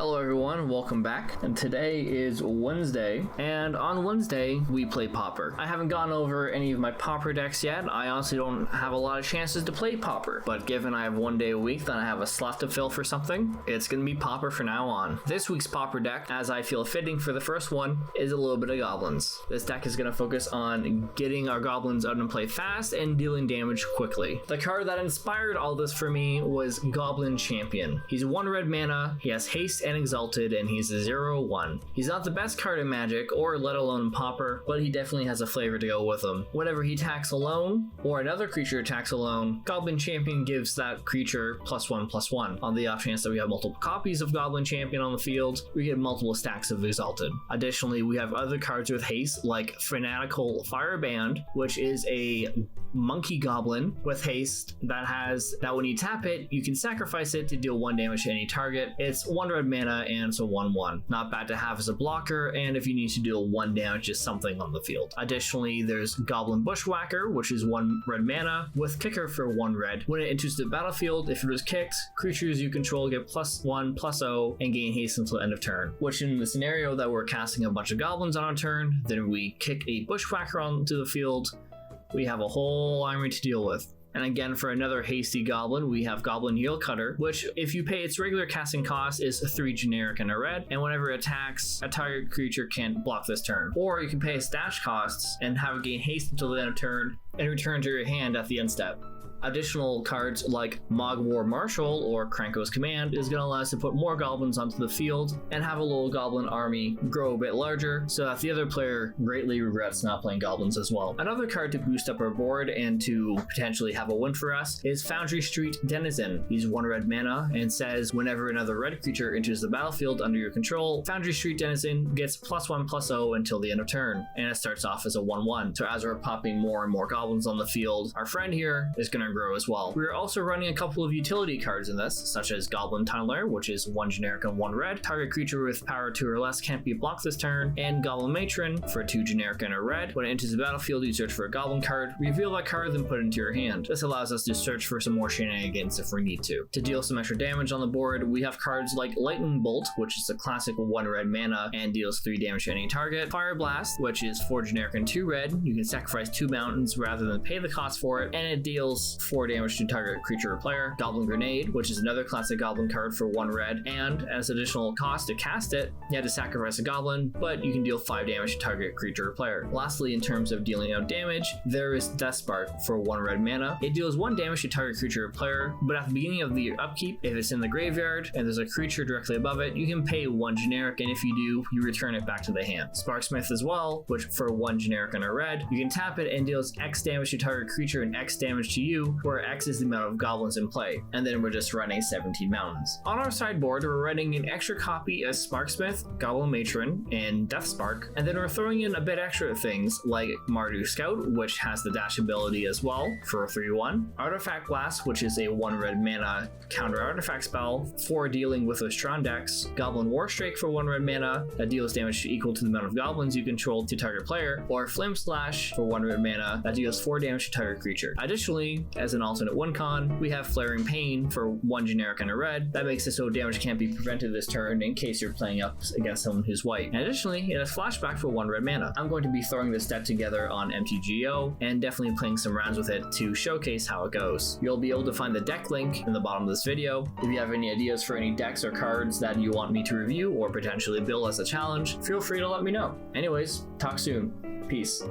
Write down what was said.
Hello everyone, welcome back. And today is Wednesday, and on Wednesday we play Pauper. I haven't gone over any of my Pauper decks yet. I honestly don't have a lot of chances to play Pauper, but given I have 1 day a week that I have a slot to fill for something, it's gonna be Pauper for now on. This week's Pauper deck, as I feel fitting for the first one, is a little bit of Goblins. This deck is gonna focus on getting our Goblins out and play fast and dealing damage quickly. The card that inspired all this for me was Goblin Champion. He's 1 red mana, he has haste and exalted, and he's a 0/1. He's not the best card in Magic, or let alone in Pauper, but he definitely has a flavor to go with him. Whenever he attacks alone, or another creature attacks alone, Goblin Champion gives that creature +1/+1. On the off chance that we have multiple copies of Goblin Champion on the field, we get multiple stacks of Exalted. Additionally, we have other cards with haste, like Fanatical Fireband, which is a monkey goblin with haste that when you tap it, you can sacrifice it to deal 1 damage to any target. It's 1 red mana and it's a 1/1. Not bad to have as a blocker, and if you need to deal 1 damage to something on the field. Additionally, there's Goblin Bushwhacker, which is 1 red mana with kicker for 1 red. When it enters the battlefield, if it was kicked, creatures you control get +1/+0 and gain haste until end of turn. Which in the scenario that we're casting a bunch of goblins on our turn, then we kick a Bushwhacker onto the field, we have a whole army to deal with. And again, for another hasty goblin, we have Goblin Heel Cutter, which if you pay its regular casting cost is 3 generic and a red, and whenever it attacks, a target creature can't block this turn. Or you can pay its dash costs and have it gain haste until the end of turn and return to your hand at the end step. Additional cards like Mogwar Marshal or Kranko's Command is going to allow us to put more goblins onto the field and have a little goblin army grow a bit larger so that the other player greatly regrets not playing goblins as well. Another card to boost up our board and to potentially have a win for us is Foundry Street Denizen. He's 1 red mana and says whenever another red creature enters the battlefield under your control, Foundry Street Denizen gets +1/+0 until the end of turn, and it starts off as a 1/1. So as we're popping more and more goblins on the field, our friend here is going to grow as well. We're also running a couple of utility cards in this, such as Goblin Tunneler, which is 1 generic and 1 red. Target creature with power 2 or less can't be blocked this turn, and Goblin Matron for 2 generic and a red. When it enters the battlefield, you search for a goblin card, reveal that card, then put it into your hand. This allows us to search for some more shenanigans if we need to. To deal some extra damage on the board, we have cards like Lightning Bolt, which is a classic 1 red mana and deals 3 damage to any target. Fire Blast, which is 4 generic and 2 red. You can sacrifice 2 mountains rather than pay the cost for it, and it deals 4 damage to target creature or player. Goblin Grenade, which is another classic goblin card for 1 red, and as additional cost to cast it, you have to sacrifice a goblin, but you can deal 5 damage to target creature or player. Lastly, in terms of dealing out damage, there is Death Spark for 1 red mana. It deals 1 damage to target creature or player, but at the beginning of the upkeep, if it's in the graveyard and there's a creature directly above it, you can pay 1 generic, and if you do, you return it back to the hand. Sparksmith as well, which for 1 generic and a red, you can tap it and deals X damage to target creature and X damage to you, where X is the amount of goblins in play, and then we're just running 17 mountains. On our sideboard, we're running an extra copy of Sparksmith, Goblin Matron, and Death Spark, and then we're throwing in a bit extra things like Mardu Scout, which has the dash ability as well for a 3/1, Artifact Blast, which is a 1 red mana counter artifact spell for dealing with Ostron decks, Goblin Warstrike for 1 red mana that deals damage equal to the amount of goblins you control to target player, or Flame Slash for 1 red mana that deals 4 damage to target creature. Additionally, as an alternate win con, we have Flaring Pain for 1 generic and a red. That makes it so damage can't be prevented this turn in case you're playing up against someone who's white. And additionally, it has Flashback for 1 red mana. I'm going to be throwing this deck together on MTGO and definitely playing some rounds with it to showcase how it goes. You'll be able to find the deck link in the bottom of this video. If you have any ideas for any decks or cards that you want me to review or potentially build as a challenge, feel free to let me know. Anyways, talk soon. Peace.